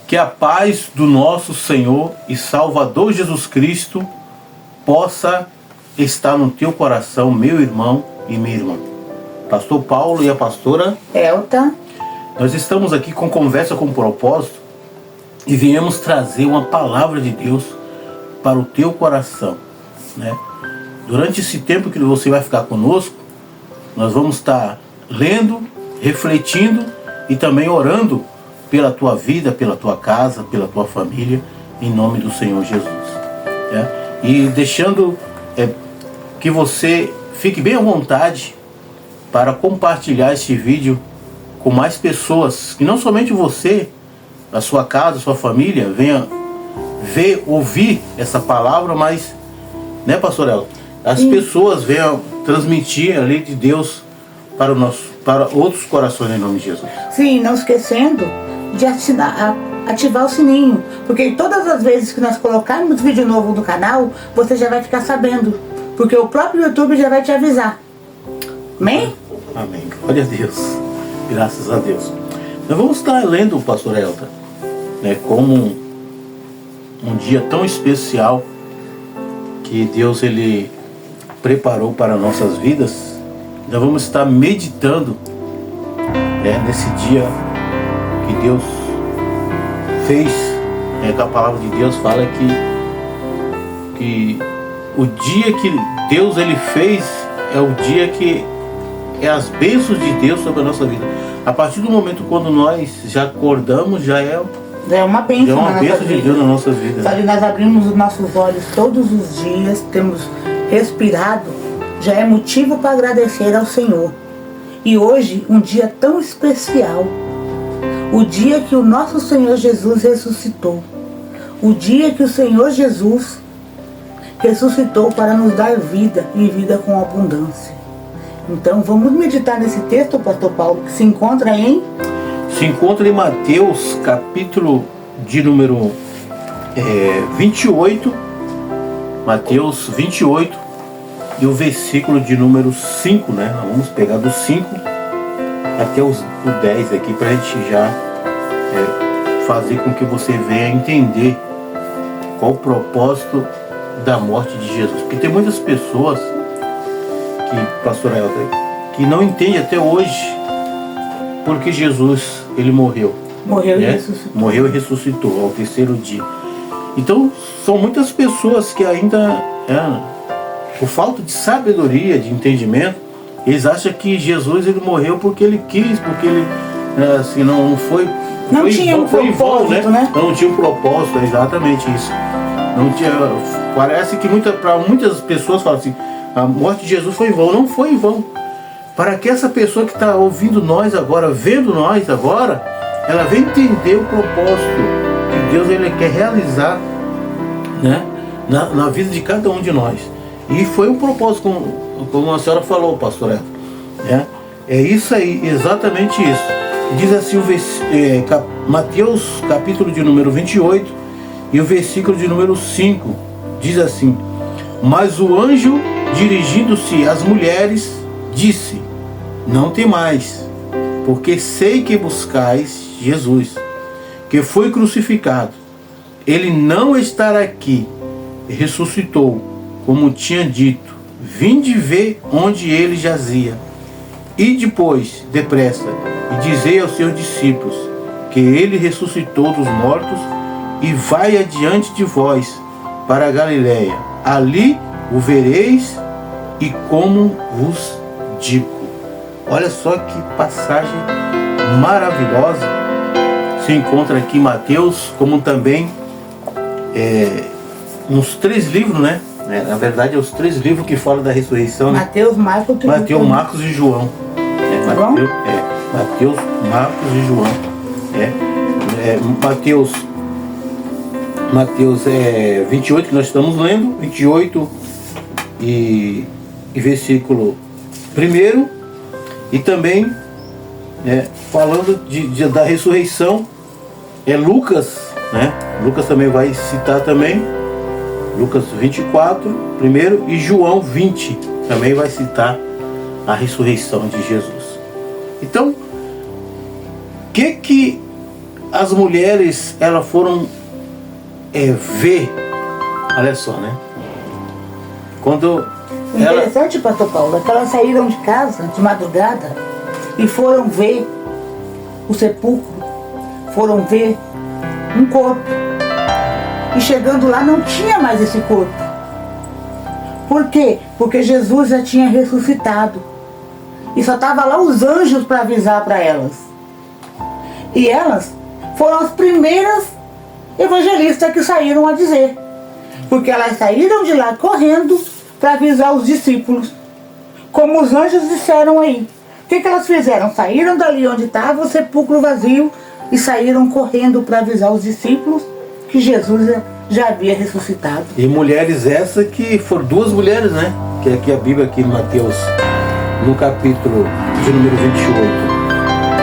Que a paz do nosso Senhor e Salvador Jesus Cristo possa estar no teu coração, meu irmão e minha irmã. Pastor Paulo e a pastora Elta. Nós estamos aqui com Conversa com Propósito e viemos trazer uma palavra de Deus para o teu coração, né? Durante esse tempo que você vai ficar conosco, nós vamos estar lendo, refletindo e também orando pela tua vida, pela tua casa, pela tua família, em nome do Senhor Jesus, né? E deixando que você fique bem à vontade para compartilhar este vídeo com mais pessoas, que não somente você, a sua casa, a sua família, venha ver, ouvir essa palavra, mas, né, pastor Elton, as pessoas venham transmitir a lei de Deus para outros corações em nome de Jesus. Sim, não esquecendo de ativar o sininho, porque todas as vezes que nós colocarmos vídeo novo no canal, você já vai ficar sabendo, porque o próprio YouTube já vai te avisar. Amém? Amém. Glória a Deus. Graças a Deus. Nós vamos estar lendo, pastor Elton, né, como um dia tão especial que Deus ele preparou para nossas vidas. Nós vamos estar meditando, né, nesse dia que Deus fez, né, que a palavra de Deus fala que o dia que Deus ele fez é o dia que é as bênçãos de Deus sobre a nossa vida. A partir do momento quando nós já acordamos, já é uma bênção, de Deus nas nossas vidas. Sabe, nós abrimos os nossos olhos todos os dias, temos respirado, já é motivo para agradecer ao Senhor. E hoje, um dia tão especial, o dia que o nosso Senhor Jesus ressuscitou, o dia que o Senhor Jesus ressuscitou para nos dar vida e vida com abundância. Então vamos meditar nesse texto, pastor Paulo, que se encontra em Mateus, capítulo de número 28, Mateus 28, e o versículo de número 5, né? Nós vamos pegar do 5 até o 10 aqui, para a gente já fazer com que você venha entender qual o propósito da morte de Jesus. Porque tem muitas pessoas pastor Elton, que não entende até hoje porque Jesus ele morreu, né? Morreu e ressuscitou ao terceiro dia. Então são muitas pessoas que ainda, por falta de sabedoria, de entendimento, eles acham que Jesus ele morreu porque ele quis, porque ele assim, não tinha um propósito, né? Não tinha um propósito, é exatamente isso. Não tinha, parece que para muitas pessoas falam assim: a morte de Jesus foi em vão. Não foi em vão. Para que essa pessoa que está ouvindo nós agora, vendo nós agora, ela venha entender o propósito que Deus ele quer realizar, né, na vida de cada um de nós. E foi um propósito, como a senhora falou, pastor Elton, né? É isso aí, exatamente isso. Diz assim Mateus capítulo de número 28 e o versículo de número 5. Diz assim: mas o anjo, dirigindo-se às mulheres, disse: não temais, porque sei que buscais Jesus, que foi crucificado. Ele não está aqui, ressuscitou, como tinha dito. Vinde ver onde ele jazia. E depois, depressa, e dizei aos seus discípulos que ele ressuscitou dos mortos e vai adiante de vós para a Galiléia. Ali o vereis, e como vos digo. Olha só que passagem maravilhosa. Se encontra aqui em Mateus, como também nos 3 livros, né? Na verdade, é os 3 livros que falam da ressurreição, né? Mateus, Marcos e João. Mateus, Marcos e João. Mateus 28, que nós estamos lendo, 28 e versículo 1, e também falando da ressurreição, Lucas, né? Lucas também vai citar também, Lucas 24, primeiro, e João 20 também vai citar a ressurreição de Jesus. Então, que as mulheres, elas foram ver, olha só, né? Quando Interessante, pastor Paulo, é que elas saíram de casa de madrugada e foram ver o sepulcro, foram ver um corpo. E chegando lá não tinha mais esse corpo. Por quê? Porque Jesus já tinha ressuscitado. E só estavam lá os anjos para avisar para elas. E elas foram as primeiras evangelistas que saíram a dizer. Porque elas saíram de lá correndo para avisar os discípulos. Como os anjos disseram aí. O que elas fizeram? Saíram dali onde estava o sepulcro vazio e saíram correndo para avisar os discípulos que Jesus já havia ressuscitado. E mulheres essas que foram duas mulheres, né? Que aqui a Bíblia, aqui em Mateus, no capítulo de número 28,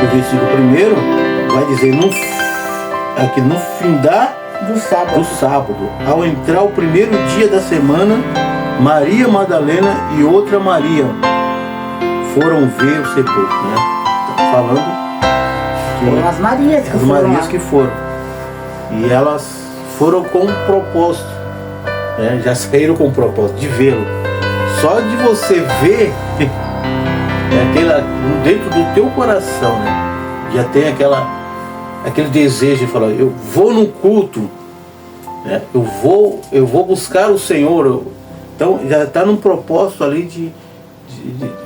o versículo 1, vai dizer, aqui no findar do sábado, ao entrar o primeiro dia da semana, Maria Madalena e outra Maria foram ver o sepulcro, né? Falando que foram as Marias que as foram Marias lá. que foram. E elas foram com um propósito, né? Já saíram com o propósito de vê-lo. Só de você ver, dentro do teu coração, né? Já tem aquele desejo de falar, eu vou no culto, né? eu vou buscar o Senhor. Então já está num propósito ali de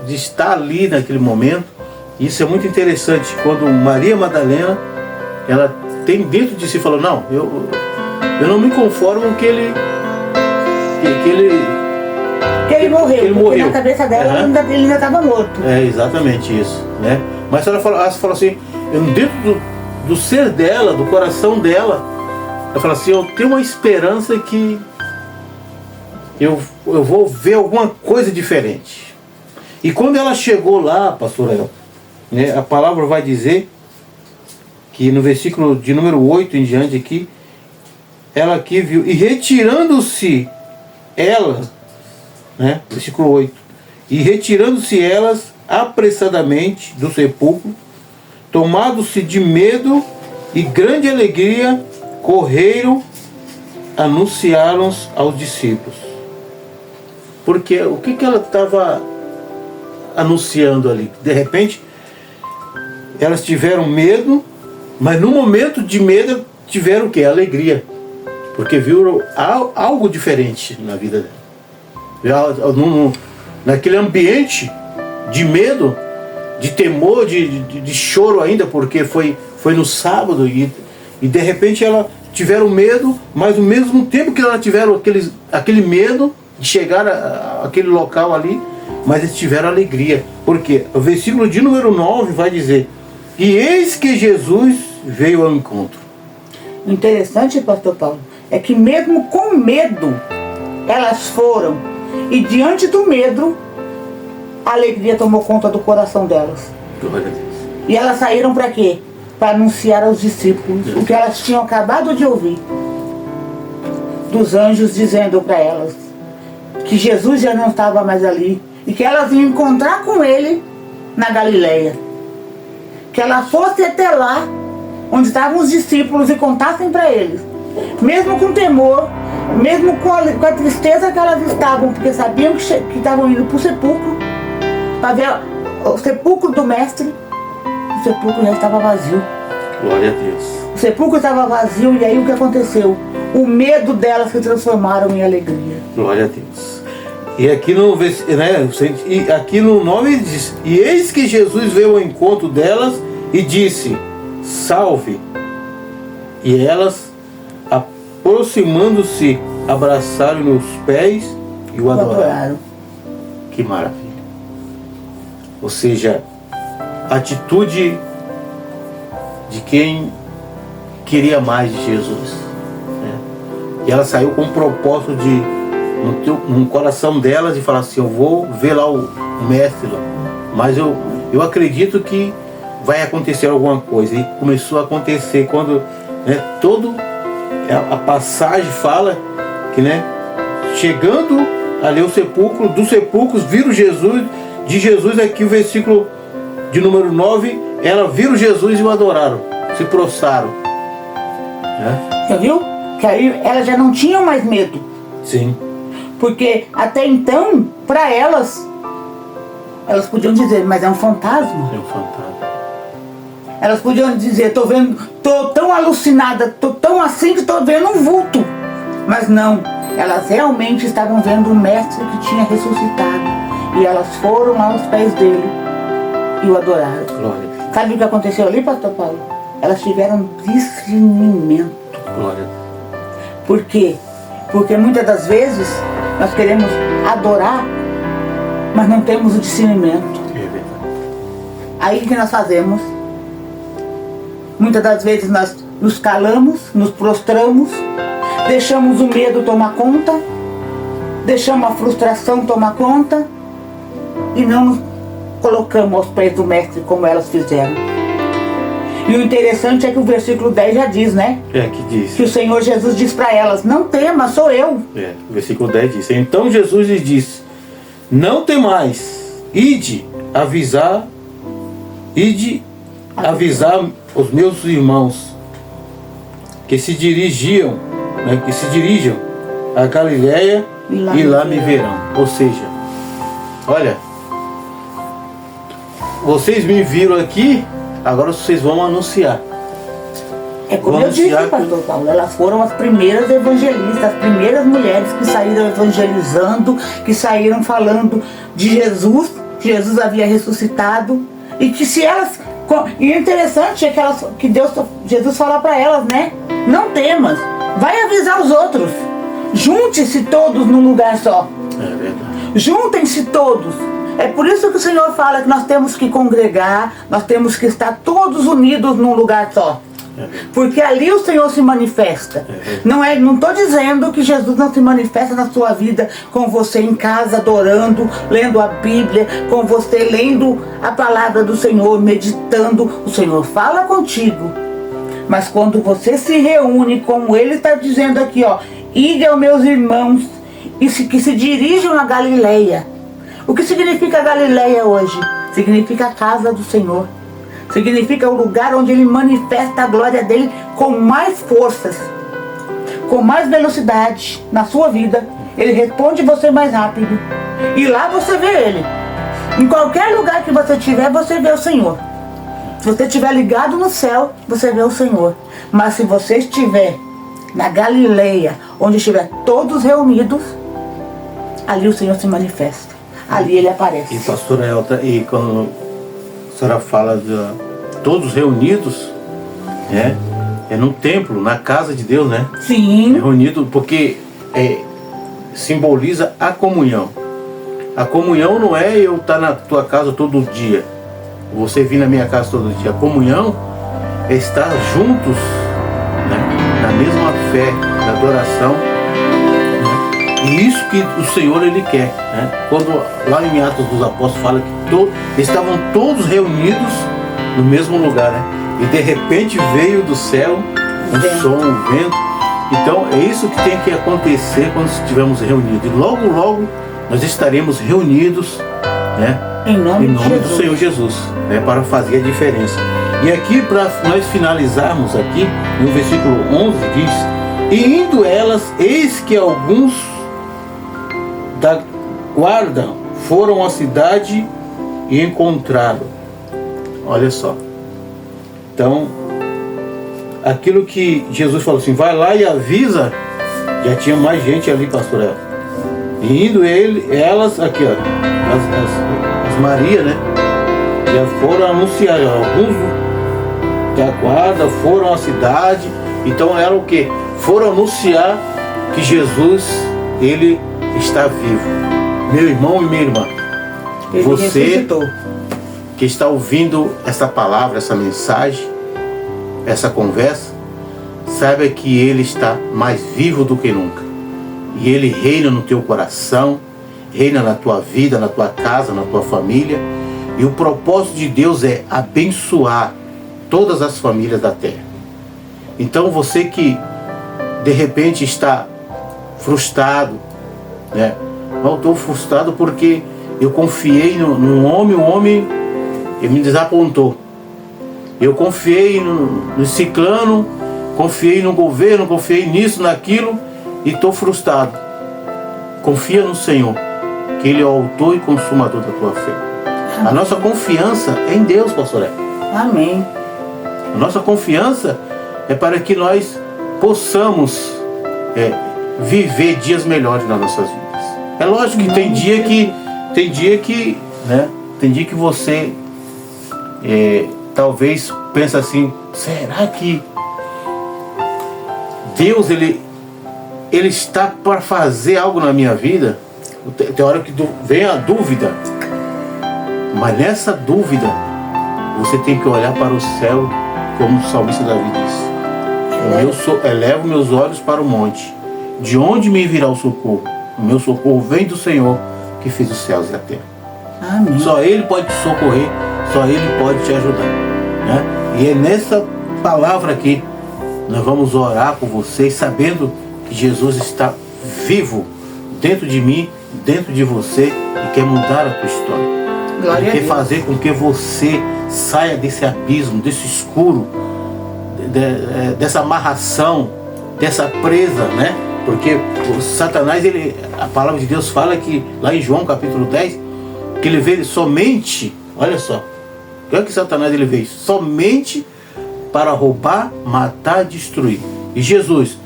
estar ali naquele momento. Isso é muito interessante, quando Maria Madalena, ela tem dentro de si, falou, não, eu não me conformo com que ele morreu, porque na cabeça dela ele ainda estava morto. É exatamente isso, né? Mas ela falou assim, dentro do ser dela, do coração dela, ela fala assim, eu tenho uma esperança que eu vou ver alguma coisa diferente. E quando ela chegou lá, pastor El, né, a palavra vai dizer que no versículo de número 8 em diante aqui, ela aqui viu, e retirando-se ela, né, versículo 8, e retirando-se elas apressadamente do sepulcro, tomado-se de medo e grande alegria, correram, anunciaram aos discípulos. Porque o que ela estava anunciando ali? De repente, elas tiveram medo, mas no momento de medo tiveram o quê? Alegria. Porque viram algo diferente na vida dela. Naquele ambiente de medo, de temor, de choro ainda, porque foi no sábado e de repente elas tiveram medo, mas ao mesmo tempo que elas tiveram aquele medo de chegar àquele local ali, mas eles tiveram alegria. Porque o versículo de número 9 vai dizer, e eis que Jesus veio ao encontro. Interessante, pastor Paulo, é que mesmo com medo elas foram, e diante do medo a alegria tomou conta do coração delas. Glória a Deus. E elas saíram para quê? Para anunciar aos discípulos o que elas tinham acabado de ouvir dos anjos dizendo para elas que Jesus já não estava mais ali e que elas iam encontrar com ele na Galileia, que ela fosse até lá onde estavam os discípulos e contassem para eles, mesmo com temor, mesmo com a tristeza que elas estavam, porque sabiam que estavam indo para o sepulcro, para ver o sepulcro do mestre. O sepulcro já estava vazio. Glória a Deus. O sepulcro estava vazio, e aí o que aconteceu? O medo delas se transformaram em alegria. Glória a Deus. E aqui no 9 diz, e eis que Jesus veio ao encontro delas e disse, salve. E elas, aproximando-se, abraçaram-lhe os pés e o adoraram. Que maravilha. Ou seja, a atitude de quem queria mais de Jesus, né? E ela saiu com o propósito no coração delas de falar assim, eu vou ver lá o mestre lá, mas eu acredito que vai acontecer alguma coisa. E começou a acontecer quando, né, a passagem fala que, né, chegando ali ao sepulcro, dos sepulcros viram Jesus, de Jesus aqui o versículo de número 9, ela viram Jesus e o adoraram, se prostraram. Você viu? Que aí elas já não tinham mais medo. Sim. Porque até então, para elas podiam dizer, mas é um fantasma. É um fantasma. Elas podiam dizer, tô tão alucinada, tô tão assim que tô vendo um vulto. Mas não, elas realmente estavam vendo um mestre que tinha ressuscitado. E elas foram aos pés dele e o adoraram. Glória. Sabe o que aconteceu ali, pastor Paulo? Elas tiveram discernimento. Glória. Por quê? Porque muitas das vezes nós queremos adorar, mas não temos o discernimento. É verdade. Aí o que nós fazemos? Muitas das vezes nós nos calamos, nos prostramos, deixamos o medo tomar conta, deixamos a frustração tomar conta e não nos colocamos aos pés do mestre como elas fizeram. E o interessante é que o versículo 10 já diz, né? Que diz. Que o Senhor Jesus diz para elas, não tema, sou eu. O versículo 10 diz. Então Jesus lhes disse, não temais, ide avisar os meus irmãos que se dirijam a Galiléia e lá me verão. Ou seja, olha, vocês me viram aqui, agora vocês vão anunciar. É como eu disse, pastor Paulo, elas foram as primeiras evangelistas, as primeiras mulheres que saíram evangelizando, que saíram falando de Jesus, que Jesus havia ressuscitado, e que se elas... E o interessante é que Jesus fala para elas, né? Não temas, vai avisar os outros. Junte-se todos num lugar só. É verdade. Juntem-se todos. É por isso que o Senhor fala que nós temos que congregar, nós temos que estar todos unidos num lugar só. Porque ali o Senhor se manifesta. Não estou dizendo que Jesus não se manifesta na sua vida com você em casa adorando, lendo a Bíblia, com você lendo a palavra do Senhor, meditando. O Senhor fala contigo. Mas quando você se reúne, como Ele está dizendo aqui, ó, ide aos meus irmãos que se dirijam a Galileia. O que significa Galileia hoje? Significa a casa do Senhor. Significa o lugar onde Ele manifesta a glória dEle com mais forças, com mais velocidade na sua vida. Ele responde você mais rápido. E lá você vê Ele. Em qualquer lugar que você estiver, você vê o Senhor. Se você estiver ligado no céu, você vê o Senhor. Mas se você estiver na Galileia, onde estiver todos reunidos, ali o Senhor se manifesta. Ali Ele aparece. E pastora Elta, e quando a senhora fala de todos reunidos, é no templo, na casa de Deus, né? Sim. Reunido porque simboliza a comunhão. A comunhão não é eu estar na tua casa todo dia, você vir na minha casa todo dia. A comunhão é estar juntos, né? Na mesma fé, na adoração. E isso que o Senhor Ele quer, né? Quando lá em Atos dos Apóstolos fala que estavam todos reunidos no mesmo lugar, né? E de repente veio do céu um som, um vento. Então é isso que tem que acontecer quando estivermos reunidos. E logo, logo nós estaremos reunidos, né? Em nome do Senhor Jesus, né? Para fazer a diferença. E aqui, para nós finalizarmos aqui, no versículo 11 diz: e indo elas, eis que alguns da guarda foram à cidade e encontraram. Olha só. Então, aquilo que Jesus falou assim, vai lá e avisa, já tinha mais gente ali, pastor El. E indo elas, aqui ó, as Maria, né? Já foram anunciar, alguns da guarda foram à cidade. Então era o que? Foram anunciar que Jesus, Ele está vivo. Meu irmão e minha irmã, Ele você ressuscitou. Que está ouvindo essa palavra, essa mensagem, essa conversa, saiba que Ele está mais vivo do que nunca. E Ele reina no teu coração, reina na tua vida, na tua casa, na tua família. E o propósito de Deus é abençoar todas as famílias da terra. Então você que de repente está frustrado, né? Eu estou frustrado porque eu confiei no homem, o homem ele me desapontou. Eu confiei no ciclano, confiei no governo, confiei nisso, naquilo e estou frustrado. Confia no Senhor, que Ele é o autor e consumador da tua fé. A nossa confiança é em Deus, pastor Eva. Amém. A nossa confiança é para que nós possamos viver dias melhores nas nossas vidas. É lógico que tem dia que você talvez pensa assim, será que Deus ele está para fazer algo na minha vida? Tem hora que vem a dúvida, mas nessa dúvida você tem que olhar para o céu, como o salmista Davi diz: elevo meus olhos para o monte, de onde me virá o socorro? O meu socorro vem do Senhor, que fez os céus e a terra. Amém. Só Ele pode te socorrer, só Ele pode te ajudar, né? E é nessa palavra aqui nós vamos orar por vocês, sabendo que Jesus está vivo dentro de mim, dentro de você, e quer mudar a tua história. Ele quer fazer com que você saia desse abismo, desse escuro, dessa amarração, dessa presa, né? Porque o Satanás, a palavra de Deus fala que, lá em João capítulo 10, que ele veio somente, olha só, o que é que Satanás ele veio? Somente para roubar, matar, destruir. E Jesus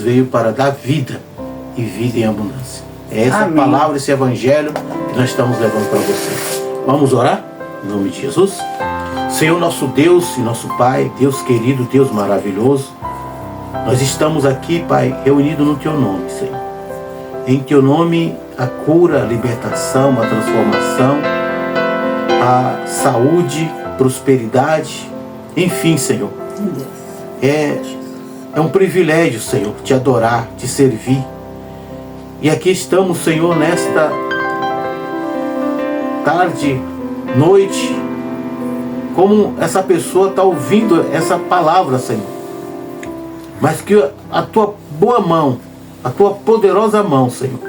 veio para dar vida, e vida em abundância. É essa palavra, esse evangelho que nós estamos levando para você. Vamos orar? Em nome de Jesus. Senhor nosso Deus e nosso Pai, Deus querido, Deus maravilhoso, nós estamos aqui, Pai, reunidos no Teu nome, Senhor. Em Teu nome, a cura, a libertação, a transformação, a saúde, prosperidade, enfim, Senhor. É um privilégio, Senhor, te adorar, te servir. E aqui estamos, Senhor, nesta tarde, noite, como essa pessoa está ouvindo essa palavra, Senhor. Mas que a Tua boa mão, a Tua poderosa mão, Senhor,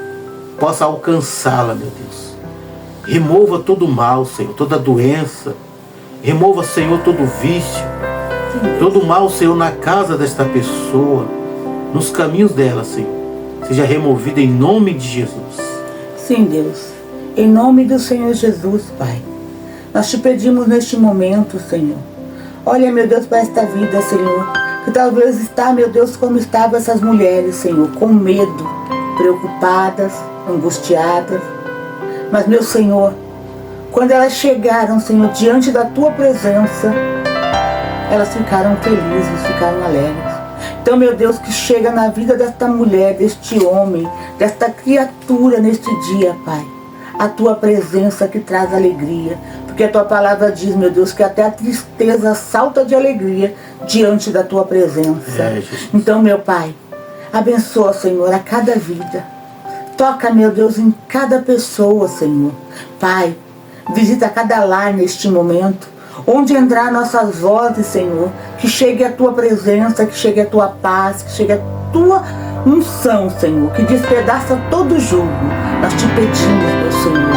possa alcançá-la, meu Deus. Remova todo o mal, Senhor, toda doença. Remova, Senhor, todo vício, todo o mal, Senhor, na casa desta pessoa, nos caminhos dela, Senhor. Seja removido em nome de Jesus. Sim, Deus. Em nome do Senhor Jesus, Pai. Nós te pedimos neste momento, Senhor. Olha, meu Deus, para esta vida, Senhor. Que talvez está, meu Deus, como estavam essas mulheres, Senhor, com medo, preocupadas, angustiadas. Mas, meu Senhor, quando elas chegaram, Senhor, diante da Tua presença, elas ficaram felizes, ficaram alegres. Então, meu Deus, que chega na vida desta mulher, deste homem, desta criatura neste dia, Pai, a Tua presença que traz alegria. Porque a Tua palavra diz, meu Deus, que até a tristeza salta de alegria diante da Tua presença. Então, meu Pai, abençoa, Senhor, a cada vida. Toca, meu Deus, em cada pessoa, Senhor. Pai, visita cada lar neste momento. Onde entrar nossas vozes, Senhor, que chegue a Tua presença, que chegue a Tua paz, que chegue a Tua unção, Senhor, que despedaça todo jugo. Nós te pedimos, meu Senhor,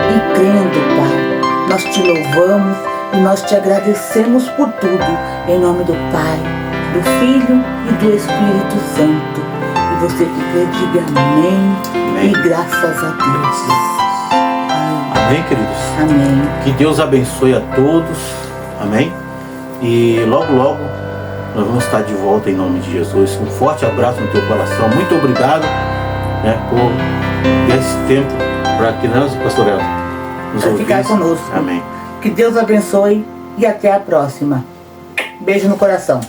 e crendo, Pai, nós te louvamos e nós te agradecemos por tudo, em nome do Pai, do Filho e do Espírito Santo. E você que crê, diga amém, amém. E graças a Deus. Amém, queridos? Amém. Que Deus abençoe a todos. Amém? E logo, logo, nós vamos estar de volta em nome de Jesus. Um forte abraço no teu coração. Muito obrigado, né, por esse tempo para que nós, pastor Elza, nos ouvisse. Ficar conosco. Amém. Que Deus abençoe e até a próxima. Beijo no coração.